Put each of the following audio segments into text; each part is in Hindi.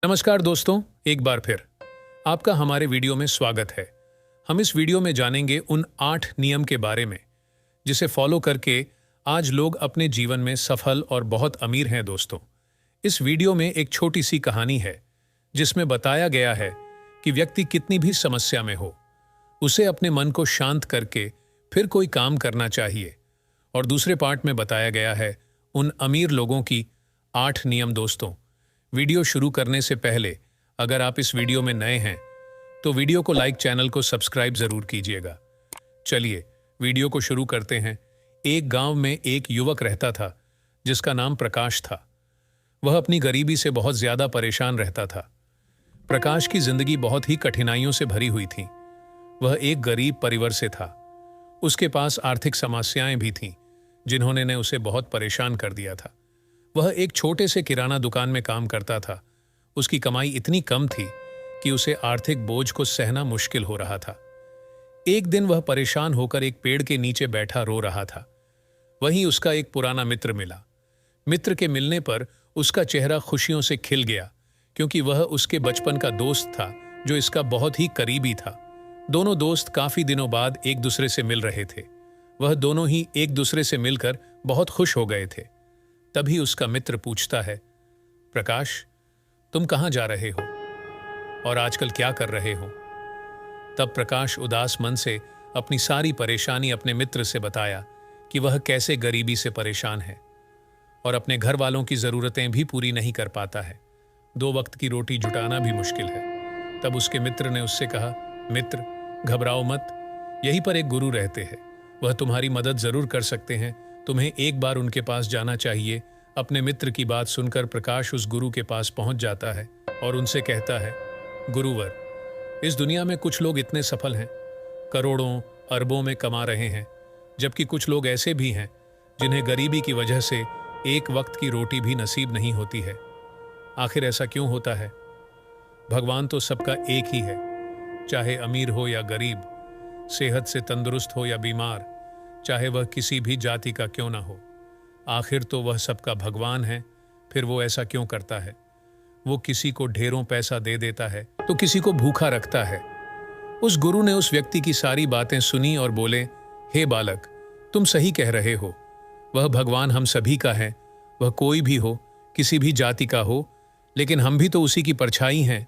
नमस्कार दोस्तों, एक बार फिर आपका हमारे वीडियो में स्वागत है। हम इस वीडियो में जानेंगे उन 8 नियम के बारे में जिसे फॉलो करके आज लोग अपने जीवन में सफल और बहुत अमीर हैं। दोस्तों, इस वीडियो में एक छोटी सी कहानी है जिसमें बताया गया है कि व्यक्ति कितनी भी समस्या में हो, उसे अपने मन को शांत करके फिर कोई काम करना चाहिए। और दूसरे पार्ट में बताया गया है उन अमीर लोगों की 8 नियम। दोस्तों, वीडियो शुरू करने से पहले अगर आप इस वीडियो में नए हैं तो वीडियो को लाइक, चैनल को सब्सक्राइब जरूर कीजिएगा। चलिए वीडियो को शुरू करते हैं। एक गांव में एक युवक रहता था जिसका नाम प्रकाश था। वह अपनी गरीबी से बहुत ज्यादा परेशान रहता था। प्रकाश की जिंदगी बहुत ही कठिनाइयों से भरी हुई थी। वह एक गरीब परिवार से था। उसके पास आर्थिक समस्याएं भी थीं जिन्होंने ने उसे बहुत परेशान कर दिया था। वह एक छोटे से किराना दुकान में काम करता था। उसकी कमाई इतनी कम थी कि उसे आर्थिक बोझ को सहना मुश्किल हो रहा था। एक दिन वह परेशान होकर एक पेड़ के नीचे बैठा रो रहा था। वहीं उसका एक पुराना मित्र मिला। मित्र के मिलने पर उसका चेहरा खुशियों से खिल गया क्योंकि वह उसके बचपन का दोस्त था जो इसका बहुत ही करीबी था। दोनों दोस्त काफी दिनों बाद एक दूसरे से मिल रहे थे। वह दोनों ही एक दूसरे से मिलकर बहुत खुश हो गए थे। तभी उसका मित्र पूछता है, प्रकाश, तुम कहां जा रहे हो और आजकल क्या कर रहे हो? तब प्रकाश उदास मन से अपनी सारी परेशानी अपने मित्र से बताया कि वह कैसे गरीबी से परेशान है और अपने घर वालों की जरूरतें भी पूरी नहीं कर पाता है। 2 वक्त की रोटी जुटाना भी मुश्किल है। तब उसके मित्र ने उससे कहा, मित्र, घबराओ मत, यहीं पर एक गुरु रहते हैं। वह तुम्हारी मदद जरूर कर सकते हैं। तुम्हें एक बार उनके पास जाना चाहिए। अपने मित्र की बात सुनकर प्रकाश उस गुरु के पास पहुंच जाता है और उनसे कहता है, गुरुवर, इस दुनिया में कुछ लोग इतने सफल हैं, करोड़ों अरबों में कमा रहे हैं, जबकि कुछ लोग ऐसे भी हैं जिन्हें गरीबी की वजह से एक वक्त की रोटी भी नसीब नहीं होती है। आखिर ऐसा क्यों होता है? भगवान तो सबका एक ही है, चाहे अमीर हो या गरीब, सेहत से तंदुरुस्त हो या बीमार, चाहे वह किसी भी जाति का क्यों ना हो। आखिर तो वह सबका भगवान है। फिर वो ऐसा क्यों करता है? वो किसी को ढेरों पैसा दे देता है तो किसी को भूखा रखता है। उस गुरु ने उस व्यक्ति की सारी बातें सुनी और बोले, हे बालक, तुम सही कह रहे हो। वह भगवान हम सभी का है। वह कोई भी हो, किसी भी जाति का हो, लेकिन हम भी तो उसी की परछाई हैं।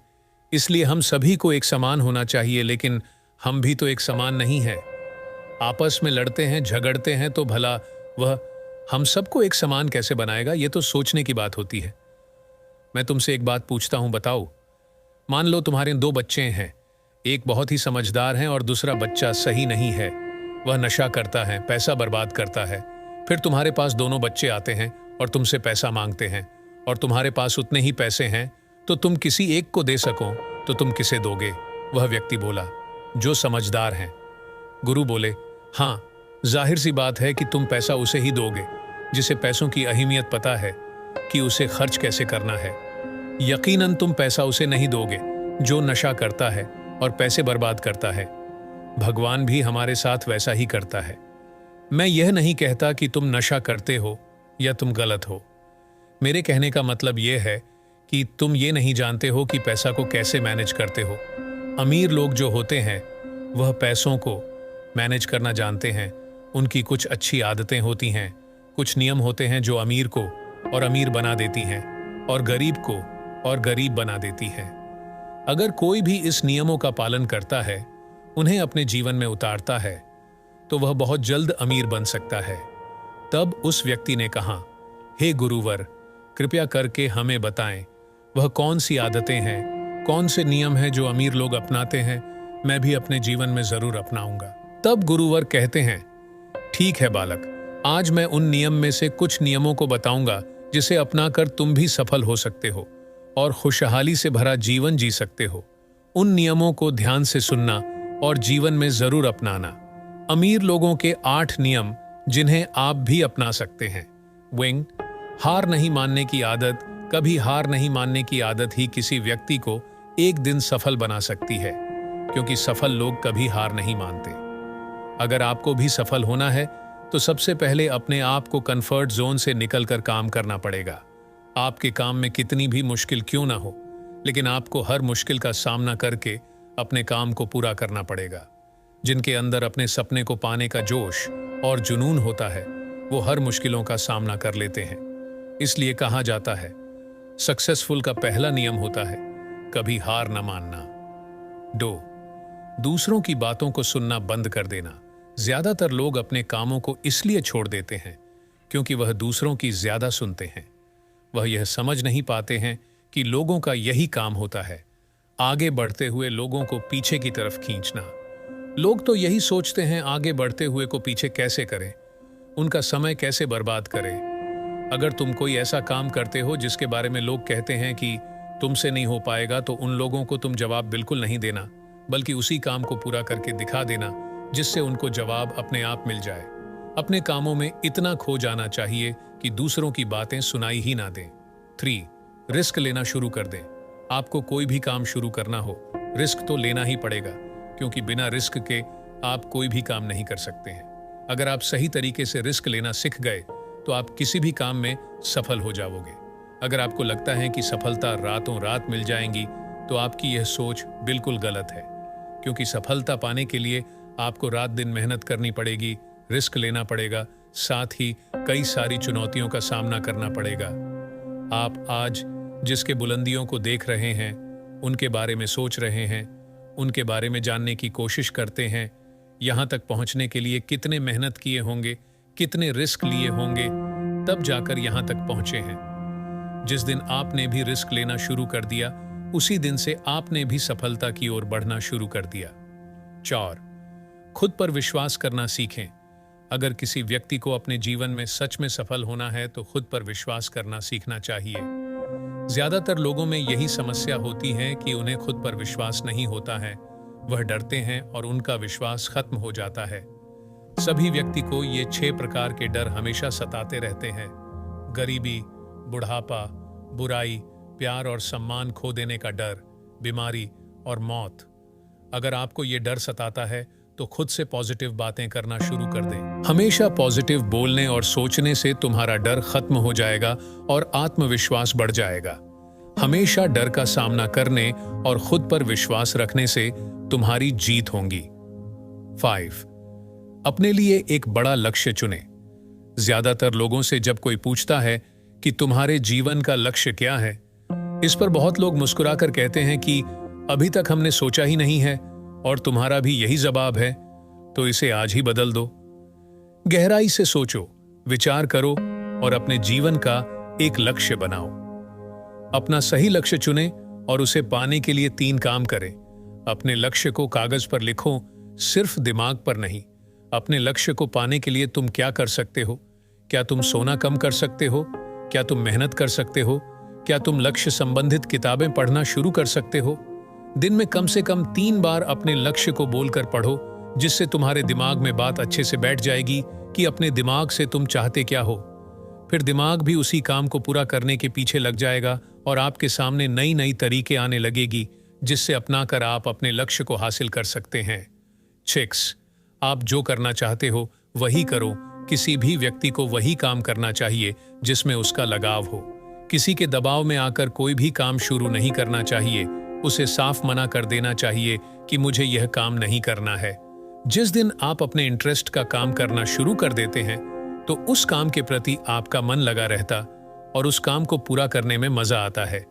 इसलिए हम सभी को एक समान होना चाहिए, लेकिन हम भी तो एक समान नहीं है। आपस में लड़ते हैं, झगड़ते हैं, तो भला वह हम सबको एक समान कैसे बनाएगा? ये तो सोचने की बात होती है। मैं तुमसे एक बात पूछता हूं, बताओ। मान लो तुम्हारे 2 बच्चे हैं। एक बहुत ही समझदार है और दूसरा बच्चा सही नहीं है। वह नशा करता है, पैसा बर्बाद करता है। फिर तुम्हारे पास दोनों बच्चे आते हैं और तुमसे पैसा मांगते हैं और तुम्हारे पास उतने ही पैसे हैं तो तुम किसी एक को दे सको तो तुम किसे दोगे? वह व्यक्ति बोला, जो समझदार हैं। गुरु बोले, हाँ, जाहिर सी बात है कि तुम पैसा उसे ही दोगे जिसे पैसों की अहमियत पता है कि उसे खर्च कैसे करना है। यकीनन तुम पैसा उसे नहीं दोगे जो नशा करता है और पैसे बर्बाद करता है। भगवान भी हमारे साथ वैसा ही करता है। मैं यह नहीं कहता कि तुम नशा करते हो या तुम गलत हो। मेरे कहने का मतलब यह है कि तुम ये नहीं जानते हो कि पैसा को कैसे मैनेज करते हो। अमीर लोग जो होते हैं वह पैसों को मैनेज करना जानते हैं। उनकी कुछ अच्छी आदतें होती हैं, कुछ नियम होते हैं जो अमीर को और अमीर बना देती हैं और गरीब को और गरीब बना देती हैं। अगर कोई भी इस नियमों का पालन करता है, उन्हें अपने जीवन में उतारता है, तो वह बहुत जल्द अमीर बन सकता है। तब उस व्यक्ति ने कहा, हे गुरुवर, कृपया करके हमें बताएं, वह कौन सी आदतें हैं, कौन से नियम हैं जो अमीर लोग अपनाते हैं? मैं भी अपने जीवन में जरूर अपनाऊंगा। तब गुरुवर कहते हैं, ठीक है बालक, आज मैं उन नियम में से कुछ नियमों को बताऊंगा जिसे अपनाकर तुम भी सफल हो सकते हो और खुशहाली से भरा जीवन जी सकते हो। उन नियमों को ध्यान से सुनना और जीवन में जरूर अपनाना। अमीर लोगों के 8 नियम जिन्हें आप भी अपना सकते हैं। विंग, हार नहीं मानने की आदत। कभी हार नहीं मानने की आदत ही किसी व्यक्ति को एक दिन सफल बना सकती है, क्योंकि सफल लोग कभी हार नहीं मानते। अगर आपको भी सफल होना है तो सबसे पहले अपने आप को कंफर्ट जोन से निकलकर काम करना पड़ेगा। आपके काम में कितनी भी मुश्किल क्यों ना हो, लेकिन आपको हर मुश्किल का सामना करके अपने काम को पूरा करना पड़ेगा। जिनके अंदर अपने सपने को पाने का जोश और जुनून होता है, वो हर मुश्किलों का सामना कर लेते हैं। इसलिए कहा जाता है, सक्सेसफुल का पहला नियम होता है, कभी हार न मानना। 2. दूसरों की बातों को सुनना बंद कर देना। ज्यादातर लोग अपने कामों को इसलिए छोड़ देते हैं क्योंकि वह दूसरों की ज्यादा सुनते हैं। वह यह समझ नहीं पाते हैं कि लोगों का यही काम होता है, आगे बढ़ते हुए लोगों को पीछे की तरफ खींचना। लोग तो यही सोचते हैं आगे बढ़ते हुए को पीछे कैसे करें, उनका समय कैसे बर्बाद करें। अगर तुम कोई ऐसा काम करते हो जिसके बारे में लोग कहते हैं कि तुमसे नहीं हो पाएगा, तो उन लोगों को तुम जवाब बिल्कुल नहीं देना, बल्कि उसी काम को पूरा करके दिखा देना जिससे उनको जवाब अपने आप मिल जाए। अपने कामों में इतना खो जाना चाहिए कि दूसरों की बातें सुनाई ही ना दें। 3. रिस्क लेना शुरू कर दें। आपको कोई भी काम शुरू करना हो, रिस्क तो लेना ही पड़ेगा, क्योंकि बिना रिस्क के आप कोई भी काम नहीं कर सकते हैं। अगर आप सही तरीके से रिस्क लेना सीख गए तो आप किसी भी काम में सफल हो जाओगे। अगर आपको लगता है कि सफलता रातों रात मिल जाएंगी, तो आपकी यह सोच बिल्कुल गलत है, क्योंकि सफलता पाने के लिए आपको रात दिन मेहनत करनी पड़ेगी, रिस्क लेना पड़ेगा, साथ ही कई सारी चुनौतियों का सामना करना पड़ेगा। आप आज जिसके बुलंदियों को देख रहे हैं, उनके बारे में सोच रहे हैं, उनके बारे में जानने की कोशिश करते हैं, यहां तक पहुंचने के लिए कितने मेहनत किए होंगे, कितने रिस्क लिए होंगे, तब जाकर यहां तक पहुंचे हैं। जिस दिन आपने भी रिस्क लेना शुरू कर दिया, उसी दिन से आपने भी सफलता की ओर बढ़ना शुरू कर दिया। 4. खुद पर विश्वास करना सीखें। अगर किसी व्यक्ति को अपने जीवन में सच में सफल होना है तो खुद पर विश्वास करना सीखना चाहिए। ज्यादातर लोगों में यही समस्या होती है कि उन्हें खुद पर विश्वास नहीं होता है, वह डरते हैं और उनका विश्वास खत्म हो जाता है। सभी व्यक्ति को ये 6 प्रकार के डर हमेशा सताते रहते हैं: गरीबी, बुढ़ापा, बुराई, प्यार और सम्मान खो देने का डर, बीमारी और मौत। अगर आपको ये डर सताता है तो खुद से पॉजिटिव बातें करना शुरू कर दें। हमेशा पॉजिटिव बोलने और सोचने से तुम्हारा डर खत्म हो जाएगा और आत्मविश्वास बढ़ जाएगा। हमेशा डर का सामना करने और खुद पर विश्वास रखने से तुम्हारी जीत होगी। 5. अपने लिए एक बड़ा लक्ष्य चुनें। ज्यादातर लोगों से जब कोई पूछता है कि तुम्हारे जीवन का लक्ष्य क्या है, इस पर बहुत लोग मुस्कुराकर कहते हैं कि अभी तक हमने सोचा ही नहीं है, और तुम्हारा भी यही जवाब है, तो इसे आज ही बदल दो। गहराई से सोचो, विचार करो और अपने जीवन का एक लक्ष्य बनाओ। अपना सही लक्ष्य चुनें और उसे पाने के लिए 3 काम करें। अपने लक्ष्य को कागज पर लिखो, सिर्फ दिमाग पर नहीं। अपने लक्ष्य को पाने के लिए तुम क्या कर सकते हो? क्या तुम सोना कम कर सकते हो? क्या तुम मेहनत कर सकते हो? क्या तुम लक्ष्य संबंधित किताबें पढ़ना शुरू कर सकते हो? दिन में कम से कम 3 बार अपने लक्ष्य को बोलकर पढ़ो, जिससे तुम्हारे दिमाग में बात अच्छे से बैठ जाएगी कि अपने दिमाग से तुम चाहते क्या हो। फिर दिमाग भी उसी काम को पूरा करने के पीछे लग जाएगा और आपके सामने नई नई तरीके आने लगेगी, जिससे अपनाकर आप अपने लक्ष्य को हासिल कर सकते हैं। 6. आप जो करना चाहते हो वही करो। किसी भी व्यक्ति को वही काम करना चाहिए जिसमें उसका लगाव हो। किसी के दबाव में आकर कोई भी काम शुरू नहीं करना चाहिए। उसे साफ मना कर देना चाहिए कि मुझे यह काम नहीं करना है। जिस दिन आप अपने इंटरेस्ट का काम करना शुरू कर देते हैं, तो उस काम के प्रति आपका मन लगा रहता और उस काम को पूरा करने में मजा आता है।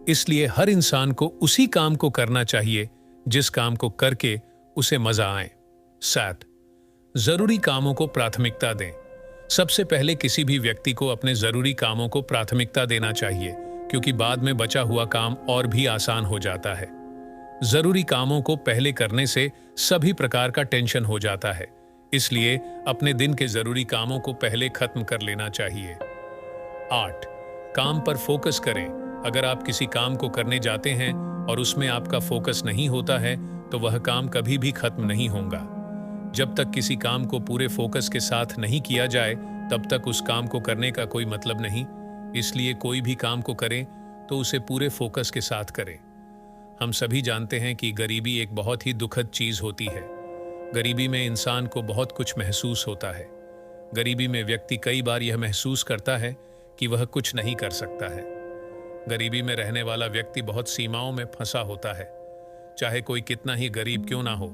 इसलिए हर इंसान को उसी काम को करना चाहिए जिस काम को करके उसे मजा आए। 7. जरूरी कामों को प्राथमिकता दें। सबसे पहले किसी भी व्यक्ति को अपने जरूरी कामों को प्राथमिकता देना चाहिए, क्योंकि बाद में बचा हुआ काम और भी आसान हो जाता है। जरूरी कामों को पहले करने से सभी प्रकार का टेंशन हो जाता है, इसलिए अपने दिन के जरूरी कामों को पहले खत्म कर लेना चाहिए। 8. काम पर फोकस करें। अगर आप किसी काम को करने जाते हैं और उसमें आपका फोकस नहीं होता है, तो वह काम कभी भी खत्म नहीं होगा। जब तक किसी काम को पूरे फोकस के साथ नहीं किया जाए, तब तक उस काम को करने का कोई मतलब नहीं। इसलिए कोई भी काम को करें तो उसे पूरे फोकस के साथ करें। हम सभी जानते हैं कि गरीबी एक बहुत ही दुखद चीज होती है। गरीबी में इंसान को बहुत कुछ महसूस होता है। गरीबी में व्यक्ति कई बार यह महसूस करता है कि वह कुछ नहीं कर सकता है। गरीबी में रहने वाला व्यक्ति बहुत सीमाओं में फंसा होता है, चाहे कोई कितना ही गरीब क्यों ना हो।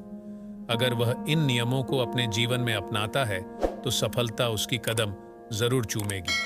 अगर वह इन नियमों को अपने जीवन में अपनाता है तो सफलता उसकी कदम जरूर चूमेगी।